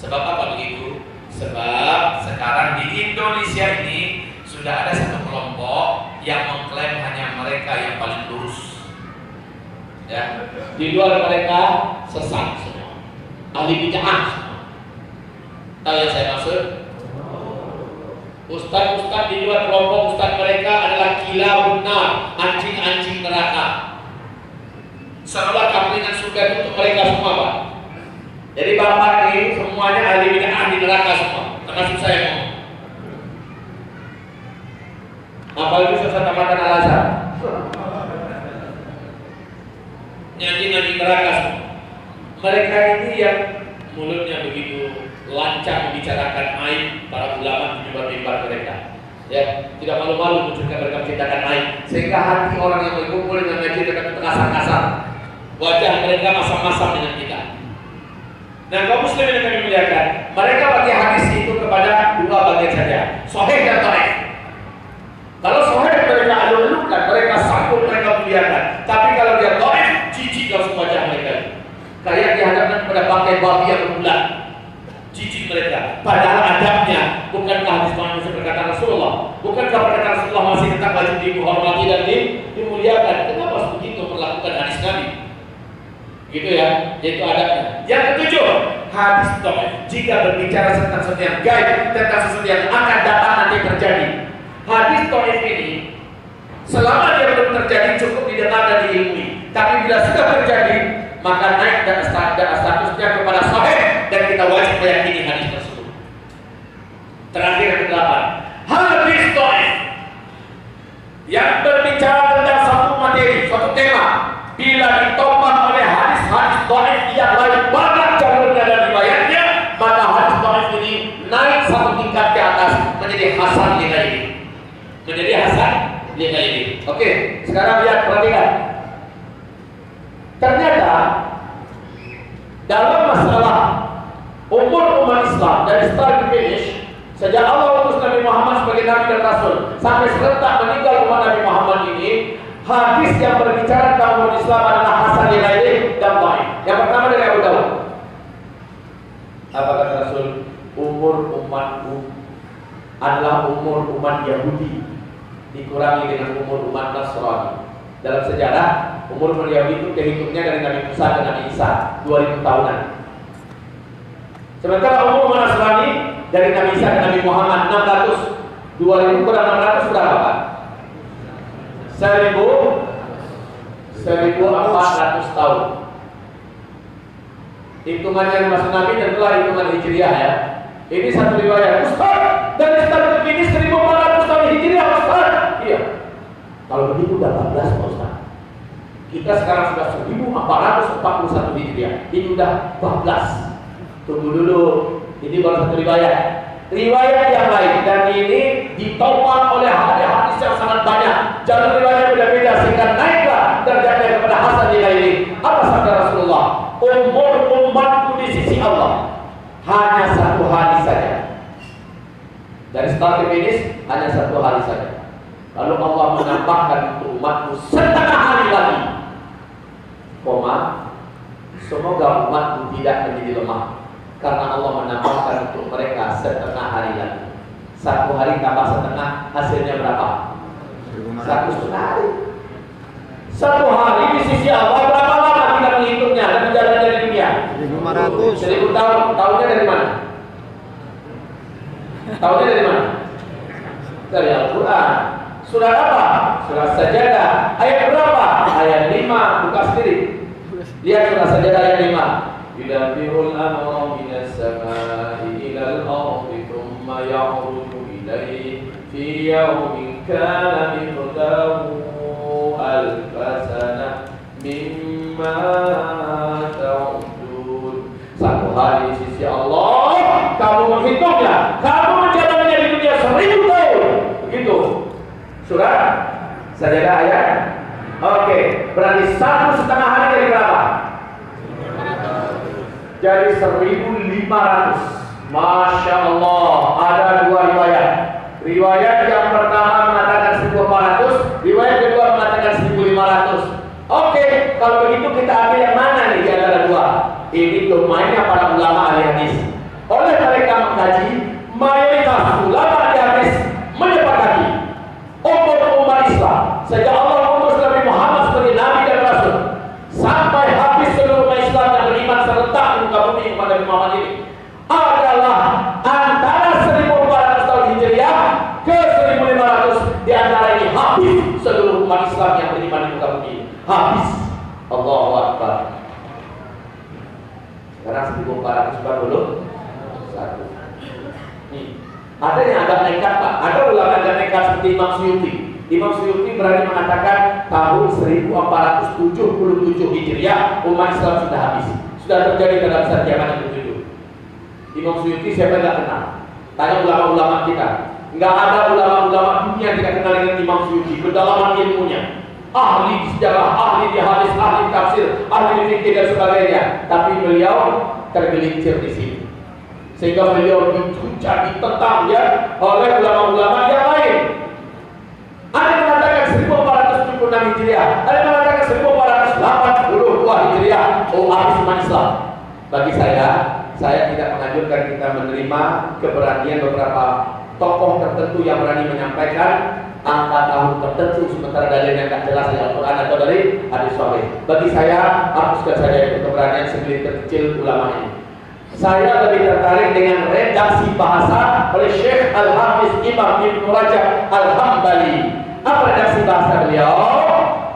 Sebab apa begitu? Sebab sekarang di Indonesia ini sudah ada satu kelompok yang mengklaim hanya mereka yang paling lurus. Ya, di luar mereka sesat semua, ahli bid'ah semua. Tahu yang saya maksud? Ustaz-ustaz di luar kelompok ustaz mereka adalah kilabun nar, anjing-anjing neraka. Seolah kaplingan surga itu untuk mereka semua, Pak. Jadi bapak ini semuanya ahli bid'ah di neraka semua, termasuk saya ngomong. Apalagi Ustaz Tamatan Al-Azhar, anjing-anjing neraka semua. Mereka ini yang mulutnya begitu lancang membicarakan aib para ulama di mimbar-mimbar mereka. Ya, tidak malu-malu menunjukkan mereka menceritakan aib, sehingga hati orang yang berkumpul dengan ngaji dekat kasar-kasar. Wajah mereka masam-masam dengan kita. Nah, kaum muslimin yang kami muliakan, mereka bagi hadis itu kepada dua bagian saja, sahih dan dhaif. Kalau sahih mereka alulukan, mereka sambut, mereka muliakan. Tapi kalau dia dhaif, jijik langsung wajah mereka. Kayak dihadapkan kepada bangkai babi yang berbulan, jijik mereka. Padahal adabnya bukankah hadis manusia perkataan Rasulullah, bukankah perkataan Rasulullah masih tetap wajib dihormati dan dimuliakan? Kenapa begitu melakukan hadis Nabi? Gitu ya, yaitu adabnya. Yang ketujuh, hadis dhaif jika berbicara tentang sesuatu yang gaib, tentang sesuatu yang akan datang nanti terjadi. Hadis dhaif ini selama dia belum terjadi cukup didengar dan diilmui. Tapi bila sudah terjadi, maka naik dan statusnya kepada sahih dan kita wajib meyakini hadis tersebut. Terakhir yang ke-8, hadis dhaif yang berbicara tentang bila ditopang oleh hadis-hadis dhaif yang lain banyak jalurnya dan riwayatnya, maka hadis dhaif ini naik satu tingkat ke atas menjadi hasan li ghairi. Menjadi hasan li ghairi. Oke, sekarang lihat, perhatikan. Ternyata dalam masalah umur umat Islam dari start to finish, sejak Allah utus Nabi Muhammad sebagai Nabi dan Rasul sampai serentak meninggal umat Nabi Muhammad ini, hadis yang berbicara tentang umur Islam adalah hasan li ghairi dan dhaif. Yang pertama dari Abu Dawud. Apa kata Rasul? Umur umatku adalah umur umat Yahudi dikurangi dengan umur umat Nasrani. Dalam sejarah, umur umat Yahudi itu terhitungnya dari Nabi Musa ke Nabi Isa 2000 tahunan. Sementara umur umat Nasrani dari Nabi Isa ke Nabi Muhammad 600. 2000 kurang 600 berapa Pak? 1400 tahun. Hitungannya dimaksud Nabi tentulah hitungan Hijriah ya. Ini satu riwayat, Ustaz, dari start ini 1400 tahun Hijriah Ustaz. Iya. Kalau begitu udah 14 Pak Ustaz. Kita sekarang sudah 1441 Hijriah. Ini udah 14. Tunggu dulu. Ini baru satu riwayat. Riwayat yang lain dan ini ditopang oleh hadis yang sangat banyak. Jalur riwayat beda-beda sehingga naiklah derajatnya kepada hasan li ghairi. Apa sabda Rasulullah? Umur umatku di sisi Allah hanya satu hari saja. Dari start ke finish hanya satu hari saja. Lalu Allah menambahkan untuk umatku setengah hari lagi. Semoga umatku tidak menjadi lemah, karena Allah menambahkan untuk mereka setengah hari lagi. Satu hari tambah setengah, hasilnya berapa? 1,5 hari. Satu hari di sisi Allah berapa lama kita menghitungnya dan menjalannya di dunia? 1.500. 1000 tahun. Tahunnya dari mana? Tahunnya dari mana? Dari Al-Quran. Surah apa? Surah Sajadah. Ayat berapa? Ayat 5. Buka sendiri. Lihat surah Sajadah ayat 5. Yudabbirul amra minas samai ilal ardi thumma ya'ruju ilayhi fi yawmin kana miqdaruhu alfasana mimma ta'udun. Satu hari di sisi Allah kamu menghitungnya, kamu menjalannya di dunia 1000 tahun. Begitu surah Sajadah ayat. Oke, berarti 1,5 hari dari berapa? Jadi 1.500. Masya Allah. Ada dua riwayat. Riwayat yang pertama mengatakan 1.400, riwayat kedua mengatakan 1.500. Oke, kalau begitu kita ambil yang mana nih di antara dua? Ini domainnya para ulama ahli hadis. Oleh mereka mengkaji, mayoritas ulama ahli hadis menyepakati umur umat Islam sejak Allah utus Nabi Muhammad sebagai Nabi dan Rasul sampai habis seluruh umat Islam yang beriman serentak di muka bumi kepada Nabi Muhammad ini adalah antara 1.400 tahun Hijriah ke 1.500. Di antara ini habis seluruh umat Islam yang beriman di muka bumi ini. Habis. Allahu Akbar. Sekarang 1.441. Ada yang agak nekat Pak. Ada ulama agak nekat seperti Imam Suyuti. Imam Suyuti berani mengatakan tahun 1477 Hijriah umat Islam sudah habis. Sudah terjadi pada besar zaman yang ketujuh. Imam Suyuti siapa yang tidak kenal? Tanya ulama-ulama kita. Enggak ada ulama-ulama dunia yang tidak kenal dengan Imam Suyuti. Kedalaman ilmunya, ahli di sejarah, ahli di hadis, ahli di tafsir, ahli di fikih dan sebagainya. Tapi beliau tergelincir di sini, sehingga beliau dihujat, ditentang ya oleh ulama-ulama yang lain. Ada yang mengatakan 1476 Hijriah, ada yang mengatakan 1482 Hijriah. Oh, habis umat Islam. Bagi saya tidak menganjurkan kita menerima keberanian beberapa tokoh tertentu yang berani menyampaikan angka tahun tertentu sementara dalilnya tidak jelas dari Al-Quran atau dari hadis sahih. Bagi saya, hapuskan saja itu keberanian segelintir kecil ulama ini. Saya lebih tertarik dengan redaksi bahasa oleh Syekh Al-Hafiz Imam Ibn Rajab Al-Hambali. Apa redaksi bahasa beliau?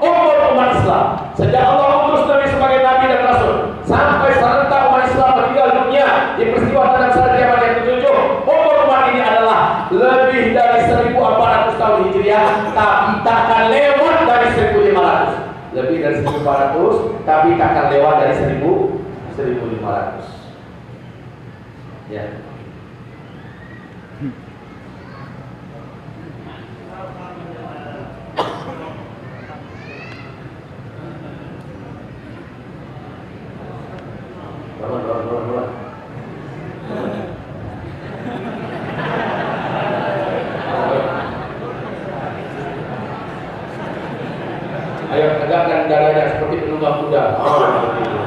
Umur umat Islam sejak Allah utus Nabi sebagai Nabi dan Rasul sampai serentak umat Islam meninggal dunia di peristiwa pada besar zaman yang ketujuh, umur umat ini adalah lebih dari 1.400 tahun Hijriah, tapi takkan lewat dari 1.500. Lebih dari 1.500 1.200, tapi tak akan lewat dari 1.500. Ya. Bangun. Ayo tegakkan dadanya seperti penunggang kuda. Seperti itu.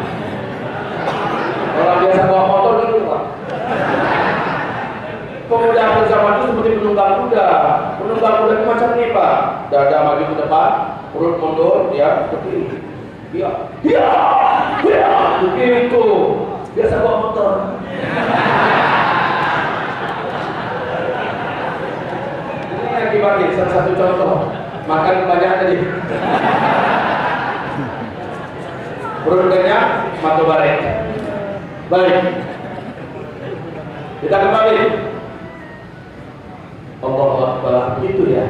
Kalau biasa bawa motor gitu Pak. Pemuda akhir zaman itu seperti penunggang kuda. Penunggang kuda itu macam ini Pak. Dada maju ke depan, perut mundur, ya seperti ini. Dia, begitu. Biasa bawa motor. Ini akibatnya salah satu contoh. Makan banyak tadi. Perut kenyang, mata balik. Baik. Kita kembali. Allahu Akbar, itu ya.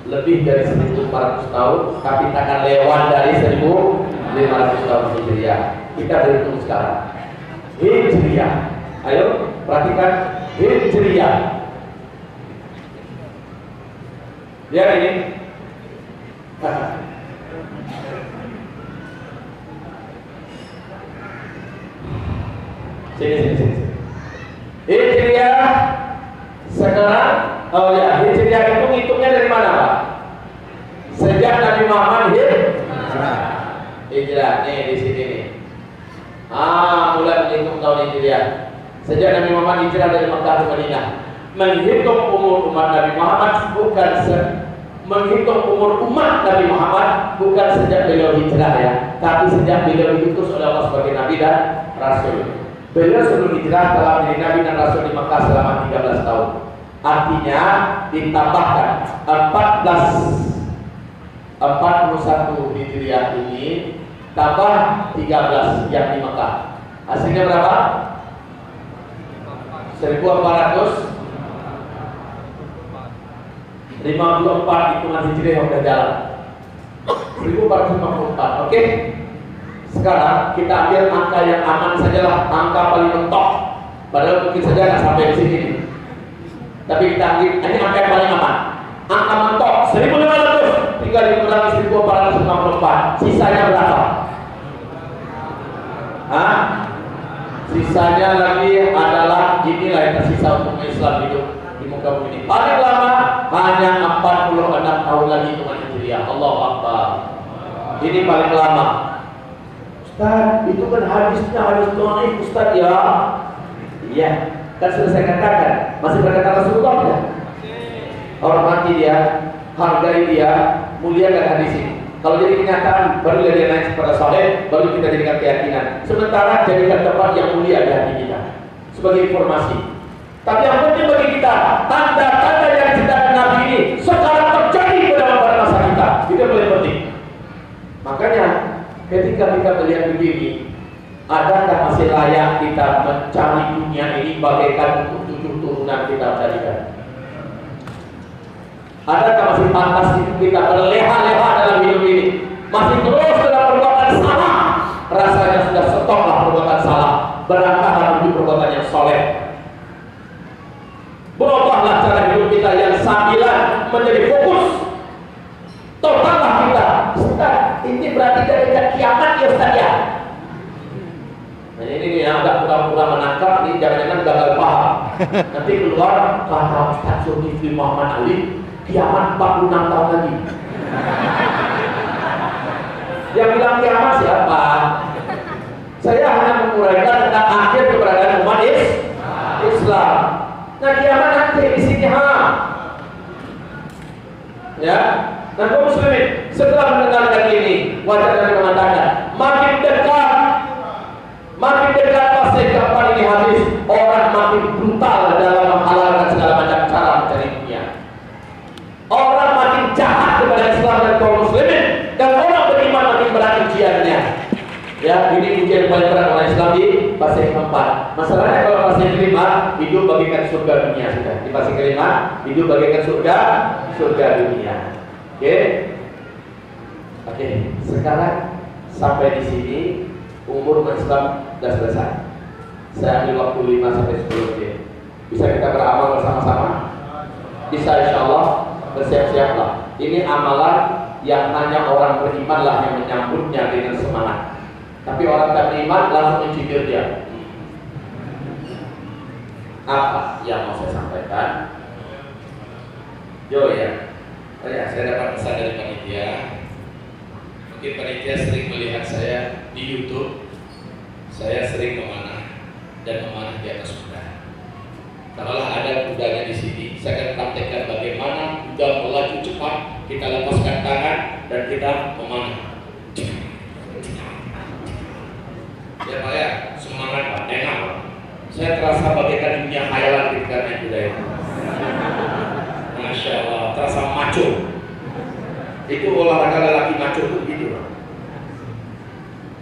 Lebih dari 1.400 tahun, tapi takkan lewat dari 1.500 tahun Hijriah. Kita berhitung sekarang. Hijriah. Ayo, perhatikan Hijriah. Lihat ini. Sini. Hijriah sekarang, oh ya, Hijriah itu ngitungnya dari mana Pak? Sejak Nabi Muhammad hijrah, nih di sini nih. Mulai menghitung tahun Hijriah. Sejak Nabi Muhammad hijrah dari Makkah ke Madinah. Menghitung umur umat Nabi Muhammad menghitung umur umat Nabi Muhammad bukan sejak beliau hijrah ya, tapi sejak beliau diutus oleh Allah sebagai Nabi dan Rasul. Beliau sebelum hijrah telah menjadi Nabi dan Rasul di Makkah selama 13 tahun. Artinya ditambahkan 41 Hijriah ini tambah 13 yang di Makkah. Hasilnya berapa? 1454 hitungan Hijriah yang sudah jalan. 1454. Oke. Sekarang kita ambil angka yang aman sajalah, angka paling mentok. Padahal mungkin saja nggak sampai di sini. Tapi kita ambil ini angka yang paling aman. Angka mentok 1.500 tinggal dikurangi 1.454. Sisanya berapa? Sisanya lagi adalah inilah yang tersisa untuk Islam hidup di muka bumi ini. Paling lama hanya 46 tahun lagi hitungan Hijriah. Allahu Akbar. Ini paling lama. Ustaz, itu kan hadisnya hadis dhaif Ustaz ya. Iya, kan sudah saya katakan. Masih berkata Rasulullah ya. Hormati dia, hargai dia, muliakan hadis ini. Kalau jadi kenyataan, baru dia naik kepada saleh, baru kita jadikan keyakinan. Sementara jadikan tempat yang mulia di hati kita sebagai informasi. Tapi yang penting bagi kita, tanda-tanda yang diceritakan Nabi ini sekarang terjadi pada masa kita. Itu yang paling penting. Makanya ketika kita melihat begini, adakah masih layak kita mencari dunia ini bagaikan untuk 7 turunan kita carikan? Adakah masih pantas kita berleha-leha dalam hidup ini? Masih terus dalam perbuatan salah? Rasanya sudah stoplah perbuatan salah, berangkat menuju perbuatan yang soleh. Berubahlah cara hidup kita yang sambilan menjadi fokus. Totallah kita. Ustaz, ini berarti dari kiamat ya Ustaz ya? Nah ini yang agak pura-pura menangkap, ini jangan-jangan gagal paham. Nanti keluar kata Ustaz Zulkifli Muhammad Ali, kiamat 46 tahun lagi. Yang bilang kiamat siapa? Saya hanya menguraikan tentang akhir keberadaan umat Islam. Nah kiamat nanti di sini ya. Nah kaum muslimin setelah mendengarkan ini, wajah Nabi mengatakan makin dekat fase keempat ini habis, orang makin brutal dalam menghalalkan segala macam cara mencari dunia. Orang makin jahat kepada Islam dan kaum muslimin, dan orang beriman makin berat ujiannya. Ya, ini ujian paling berat oleh Islam di fase keempat. Masalahnya kalau fase kelima, hidup bagikan surga dunia sudah. Di fase kelima, hidup bagikan surga dunia. Oke. Oke, sekarang sampai di sini umur Islam sudah selesai. Saya ambil waktu 5 sampai 10 menit. Bisa kita beramal bersama-sama? Bisa, insya Allah. Bersiap-siaplah. Ini amalan yang hanya orang beriman lah yang menyambutnya dengan semangat. Tapi orang tak beriman langsung mencibir dia. Apa yang mau saya sampaikan? Yo ya, saya dapat pesan dari panitia. Mungkin panitia sering melihat saya di YouTube. Saya sering memanah dan memanah di atas kuda. Kalau ada kudanya di sini, saya akan praktekkan bagaimana kuda melaju cepat. Kita lepaskan tangan dan kita memanah. Ya Pak ya, semangat Pak, enak Pak. Saya terasa bagaikan dunia khayalan ketika naik kuda itu. Masya Allah, terasa maco. Itu olahraga lelaki maco itu gitu Pak.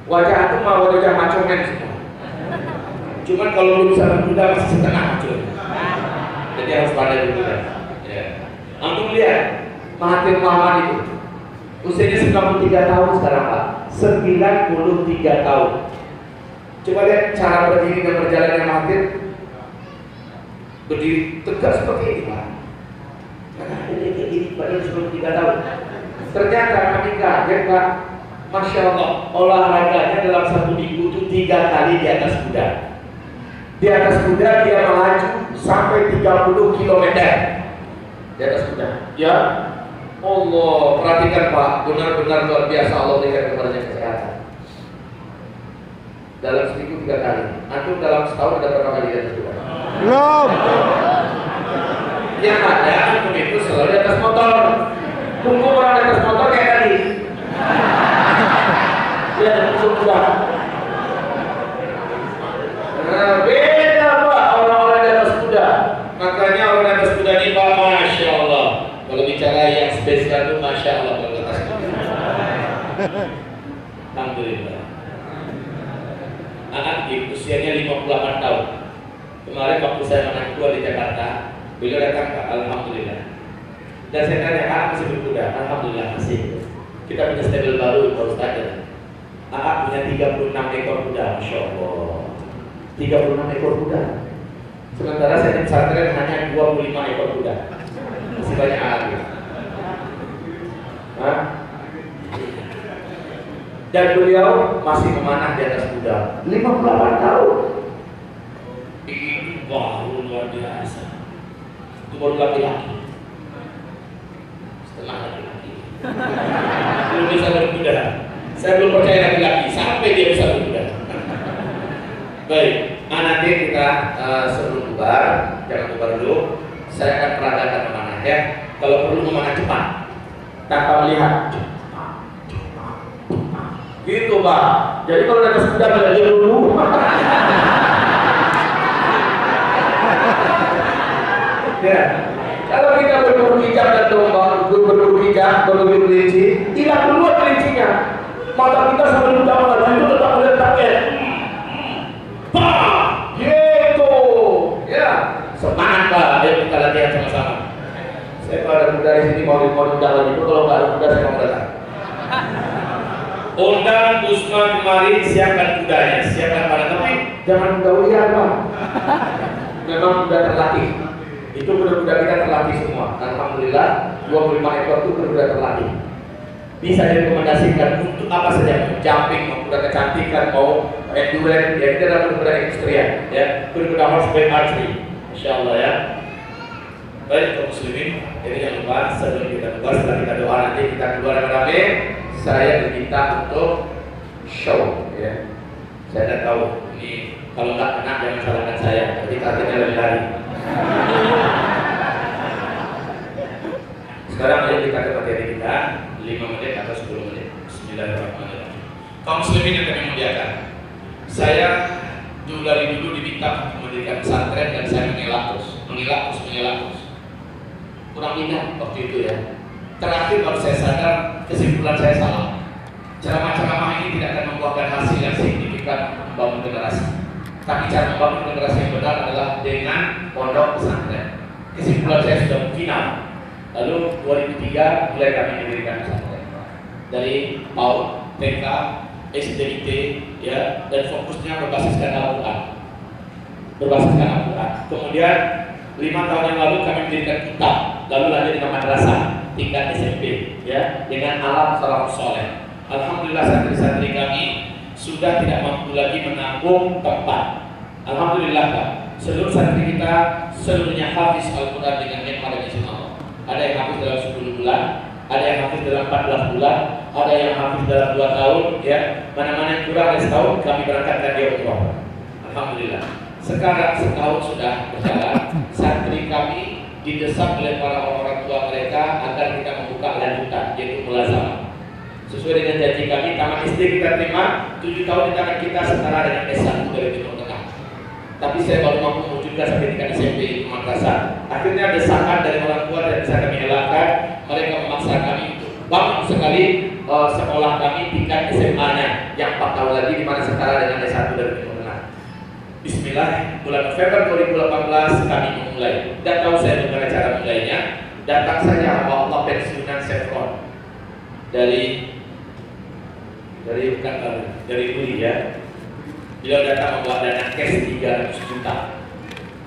Wajah itu mau wajah maco men semua. Cuman kalau belum bisa berkuda masih setengah maco. Jadi harus pandai berkuda. Ya. Antum lihat Mahathir Muhammad itu usianya 93 tahun sekarang Pak. 93 tahun. Coba lihat cara berdiri dan berjalannya Mahathir. Berdiri tegak seperti ini Pak. Karena ini kayak gini padahal 93 tahun. Ternyata kami kaget Pak. Masya Allah, olahraganya dalam 1 minggu itu 3 kali di atas kuda. Di atas kuda dia melaju sampai 30 km di atas kuda. Ya Allah, perhatikan Pak, benar-benar luar biasa Allah berikan kepadanya kesehatan. Dalam seminggu 3 kali. Antum dalam setahun ada berapa kali di atas kuda? Belum. Yang ada antum itu selalu di atas motor. Tunggu orang di atas motor kayak tadi. Ya, tunggu kuda. Nah, beda Pak orang-orang di atas kuda. Makanya orang di atas kuda ini Pak, Masya Allah. Kalau bicara yang spesial itu Masya Allah kalau di atas kuda. Alhamdulillah. Anak di usianya 58 tahun. Kemarin waktu saya anak tua di Jakarta, beliau datang Pak, Alhamdulillah. Dan saya tanya, anak masih berkuda? Alhamdulillah masih. Kita punya stable baru Pak Ustaz. Anak punya 36 ekor kuda, Masya Allah. 36 ekor kuda. Sementara saya di pesantren hanya 25 ekor kuda. Masih banyak lagi. Hah? Dan beliau masih memanah di atas kuda. 58 tahun. Ini baru luar biasa. Itu baru laki-laki. Setengah laki-laki. Belum bisa berkuda. Saya belum percaya laki-laki sampai dia bisa berkuda. Baik, nanti kita sebelum bubar, jangan bubar dulu. Saya akan peragakan memanah ya. Kalau perlu memanah cepat, tanpa melihat. Gitu Pak. Jadi kalau ada kuda belajar dulu. Ya. Kalau kita berburu hijab dan domba, berburu hijab, berburu kelinci, hilang dulu kelincinya. Mata kita sambil udah melaju itu tetap melihat target. Gitu. Ya. Semangat Pak. Ayo kita latihan sama-sama. Saya kalau ada kuda di sini mau undang lagi. Kalau nggak ada kuda saya mau datang. Undang Usma kemarin siapkan kudanya, siapkan pada tapi jangan kuda liar Pak. Memang kuda terlatih. Itu kuda-kuda kita terlatih semua. Alhamdulillah 25 ekor itu kuda terlatih. Bisa direkomendasikan untuk apa saja, jumping, mau kuda kecantikan, mau endurance, ya kita dapat kuda industrial, ya kuda horseback archery, insya Allah ya. Baik kaum muslimin, jadi jangan lupa sebelum kita keluar, setelah kita doa nanti kita keluar rame-rame. Saya diminta untuk show, ya. Saya tidak tahu ini kalau nggak kena jangan salahkan saya, jadi targetnya lebih lari. Sekarang ayo kita ke materi kita 5 menit atau 10 menit. Bismillahirrahmanirrahim. Kaum muslimin yang kami muliakan, saya dari dulu diminta mendirikan pesantren dan saya mengelak terus. Kurang minat waktu itu ya. Terakhir baru saya sadar kesimpulan saya salah. Ceramah-ceramah ini tidak akan membuahkan hasil yang signifikan membangun generasi. Tapi cara membangun generasi yang benar adalah dengan pondok pesantren. Kesimpulan saya sudah final. Lalu 2003 mulai kami mendirikan pesantren. dari PAUD, TK, SDIT, ya, dan fokusnya berbasiskan Al-Quran. Kemudian 5 tahun yang lalu kami mendirikan kitab, lalu lanjut dengan madrasah tingkat SMP, ya, dengan alam salafus soleh. Alhamdulillah santri-santri kami sudah tidak mampu lagi menampung tempat. Alhamdulillah Pak, seluruh santri kita seluruhnya hafiz Al-Quran dengan nikmat dan izin Allah. Ada yang hafiz dalam 10 bulan, ada yang hafiz dalam 14 bulan, ada yang hafiz dalam 2 tahun, ya. Mana-mana yang kurang dari setahun kami berangkatkan dia umroh. Alhamdulillah. Sekarang setahun sudah berjalan, santri kami didesak oleh para orang tua mereka agar kita membuka lanjutan, yaitu mulazamah. Sesuai dengan janji kami, tamat SD kita terima, 7 tahun di tangan kita setara dengan S1 dari Timur Tengah. Tapi saya baru mampu mewujudkan sampai tingkat SMP di madrasah. Akhirnya desakan dari orang tua tidak bisa kami elakkan. Mereka memaksa kami untuk bangun sekali sekolah kami tingkat SMA-nya yang 4 tahun lagi, di mana setara dengan S1 dari Timur Tengah. Bismillah, bulan November 2018 kami memulai. Dan tahu saya bagaimana cara mulainya. Datang saja Allah pensiunan Chevron dari Uli, ya. Beliau datang membawa dana cash 300 juta.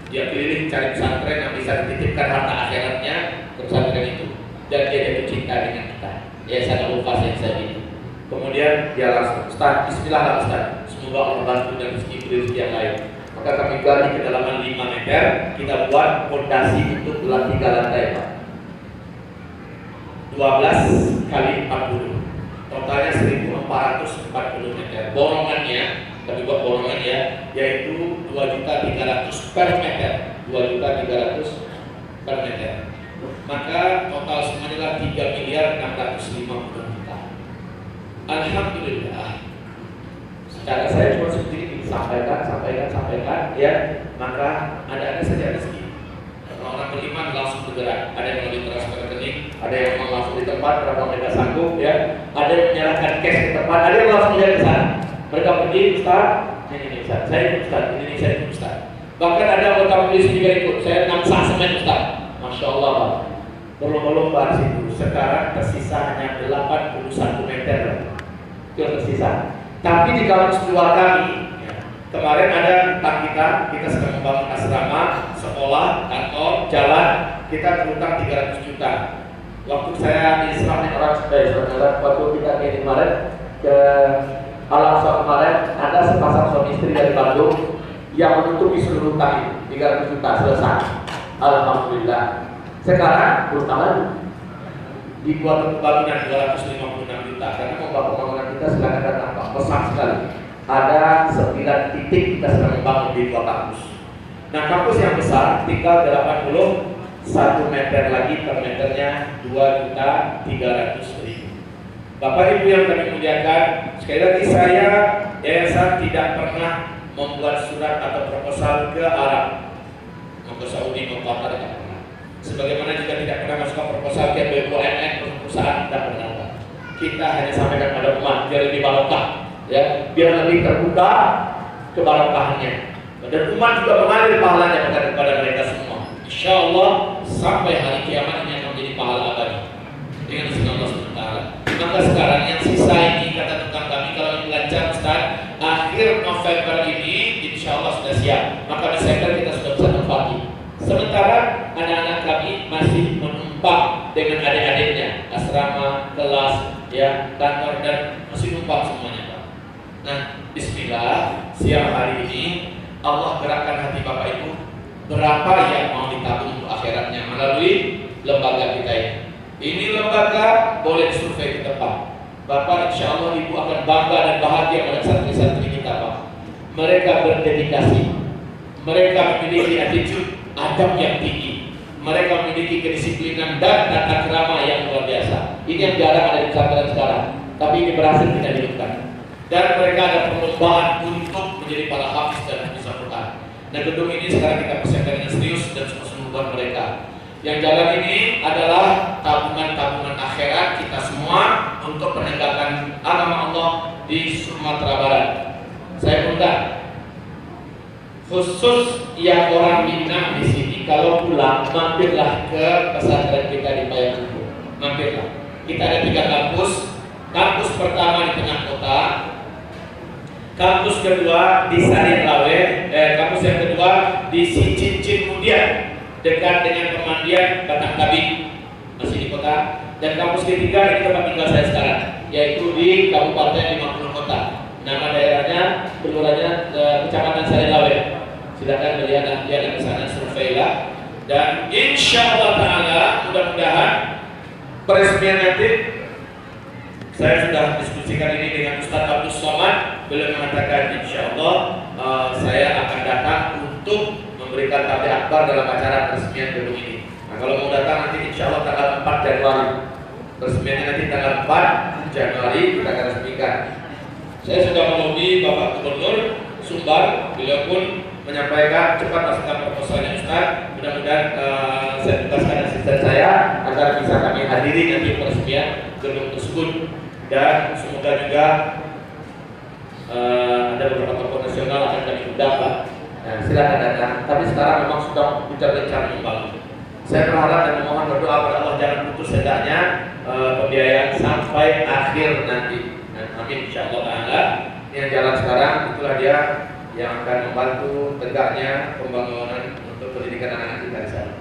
Dia keliling cari pesantren yang bisa dititipkan harta akhiratnya ke pesantren itu, dan dia jatuh cinta dengan kita. Ya, saya lupa saya itu. Kemudian dia langsung, Ustaz, Bismillah Ustaz, semoga Allah bantu dan rezeki yang lain. Maka kami gali kedalaman 5 meter, kita buat fondasi untuk 3 lantai, Pak. 12 kali 40, totalnya 1440 meter. Borongannya, kami buat borongan, ya, yaitu 2.300.000 per meter, 2.300.000 per meter. Maka total semuanya 3.650.000.000. Alhamdulillah. Secara saya cuma seperti ini, sampaikan, ya. Maka ada saja rezeki. Orang beriman langsung bergerak. Ada yang melalui transfer rekening, ada yang memang langsung di tempat berapa mereka sanggup, ya. Ada yang menyerahkan cash di tempat, ada yang langsung jalan ke sana. Mereka pergi, Ustaz, ini Ustaz, saya ikut Ustaz, ini saya ikut Ustaz. Bahkan ada anggota majelis juga ikut, saya namsa semen Ustaz. Masya Allah, Pak. Berlomba-lomba di situ. Sekarang tersisa hanya 81 meter. Itu yang tersisa. Tapi di kampus luar kami, ya, kemarin ada tentang kita sedang membangun asrama, sekolah, kantor, jalan. Kita berutang 300 juta. Waktu saya di Islam waktu kita ke kemarin ke Al-Aqsa kemarin, ada sepasang suami istri dari Bandung yang menutupi seluruh utang 300 juta selesai. Alhamdulillah. Sekarang berutang lagi, dibuat bangunan 256 juta. Karena membangun bangunan kita silakan datang, Pak. Besar sekali. Ada 9 titik kita sedang membangun di 2 kampus. Nah, kampus yang besar tinggal 81 meter lagi, per meternya 2.300.000. Bapak Ibu yang kami muliakan, sekali lagi saya yayasan tidak pernah membuat surat atau proposal ke Arab, mau ke Saudi, mau ke Qatar, tidak pernah. Sebagaimana juga tidak pernah masuk proposal ke BUMN, perusahaan, tidak pernah. Kita hanya sampaikan pada umat biar lebih barokah, ya, biar lebih terbuka kebarokahannya, dan umat juga mengalir pahalanya kepada mereka semua. Insya Allah sampai hari kiamat ini akan menjadi pahala abadi dengan izin Allah SWT. Maka sekarang yang sisa ini, kata tukang kami, kalau ini lancar Ustaz, akhir November ini insya Allah sudah siap. Maka Desember kita sudah bisa tempati. Sementara anak-anak kami masih menumpang dengan adik-adiknya, asrama, kelas, ya, kantor, dan masih numpang semuanya, Pak. Nah, Bismillah, siang hari ini Allah gerakkan hati Bapak Ibu, berapa yang mau ditabung untuk akhiratnya melalui lembaga kita ini. Ini lembaga boleh disurvei ke tempat. Bapak, insya Allah Ibu akan bangga dan bahagia pada santri-santri kita, Pak. Mereka berdedikasi, mereka memiliki attitude adab yang tinggi, mereka memiliki kedisiplinan dan tata krama yang luar biasa. Ini yang jarang ada di pesantren sekarang, tapi ini berhasil kita hidupkan. Dan mereka ada perlombaan untuk menjadi para hafiz dan hafiz Al-Quran. Nah, gedung ini sekarang kita persiapkan dengan serius dan sungguh-sungguh buat mereka. Yang jalan ini adalah tabungan-tabungan akhirat kita semua untuk penegakan agama Allah di Sumatera Barat. Saya undang khusus yang orang Minang di sini, kalau pulang mampirlah ke pesantren kita di Payakumbuh. Mampirlah. Kita ada 3 kampus, Kampus pertama di tengah kota, kampus kedua di Sarilawe, kampus yang kedua di Cincin Mudia dekat dengan pemandian Batang Tabing, masih di kota. Dan kampus ketiga ini tempat tinggal saya sekarang, yaitu di Kabupaten 50 Kota. Nama daerahnya, kelurahannya Kecamatan Sarilawe. Silakan lihat di sana survei lah. Dan insya Allah Taala mudah-mudahan peresmian nanti, saya sudah diskusikan ini dengan Ustaz Abdul Somad. Beliau mengatakan insya Allah saya akan datang untuk memberikan tabligh akbar dalam acara peresmian gedung ini. Nah, kalau mau datang nanti insya Allah tanggal 4 Januari. Peresmiannya nanti tanggal 4 Januari kita akan resmikan. Saya sudah melobi Bapak Gubernur Sumbar, beliau pun menyampaikan cepat masukkan proposalnya Ustaz. Mudah-mudahan saya tugaskan asisten saya agar bisa kami hadiri nanti peresmian gedung tersebut. Dan semoga juga ada beberapa tokoh nasional akan kami undang Pak. Nah, silakan datang. Tapi sekarang memang sudah bicara membangun. Saya berharap dan memohon berdoa kepada Allah jangan putus hendaknya pembiayaan sampai akhir nanti. Nah, amin insyaallah taala. Ini yang jalan sekarang, itulah dia yang akan membantu tegaknya pembangunan untuk pendidikan anak-anak kita di sana.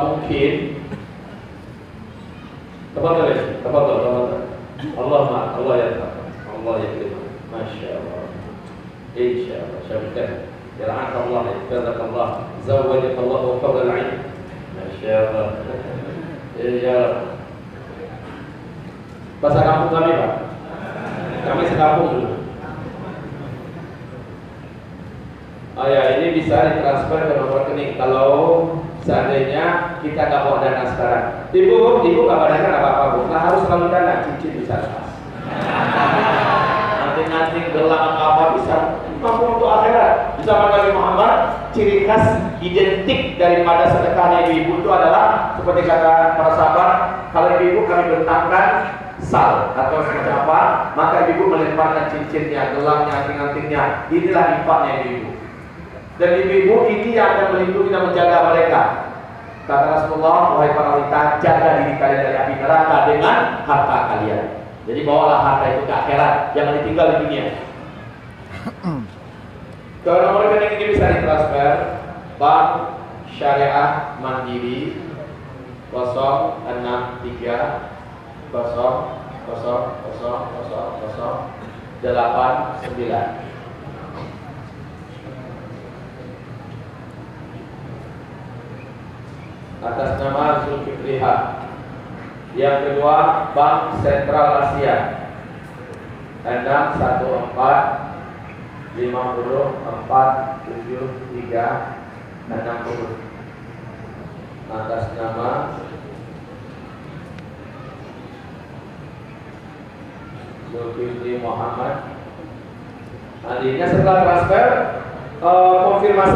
Mungkin tafadhal. Allah ya terima. Masya Allah. Insya Allah. Syabkan. Yarahmatullah. Jazakallah. Zawajakallah wa fadl al-'ilm. Masya Allah. Ya. Bahasa kampung kami Pak. Kami sekampung dulu. Oh ya, ini bisa ditransfer ke nomor rekening kalau seandainya kita nggak bawa dana sekarang. Ibu nggak bawa dana nggak apa-apa Bu. Nah harus selalu dana, cincin bisa lepas. Nanti gelang apa bisa mampu untuk akhirat. Di zaman Nabi Muhammad, ciri khas identik daripada sedekahnya ibu itu adalah seperti kata para sahabat, kalau ibu kami bentangkan sal atau semacam apa, maka ibu melemparkan cincinnya, gelangnya, anting-antingnya. Inilah infaknya ibu. Dan ibu ini yang akan melindungi dan menjaga mereka. Kata Rasulullah, wahai para wanita, jaga diri kalian dari api neraka dengan harta kalian. Jadi bawalah harta itu ke akhirat, jangan ditinggal di dunia. Kalau nomor rekening ini bisa ditransfer, Bank Syariah Mandiri 06300000089. Atas nama Zulkifliha. Yang kedua Bank Sentral Asia 614504730. Atas nama Zulkifli Muhammad. Nantinya setelah transfer konfirmasi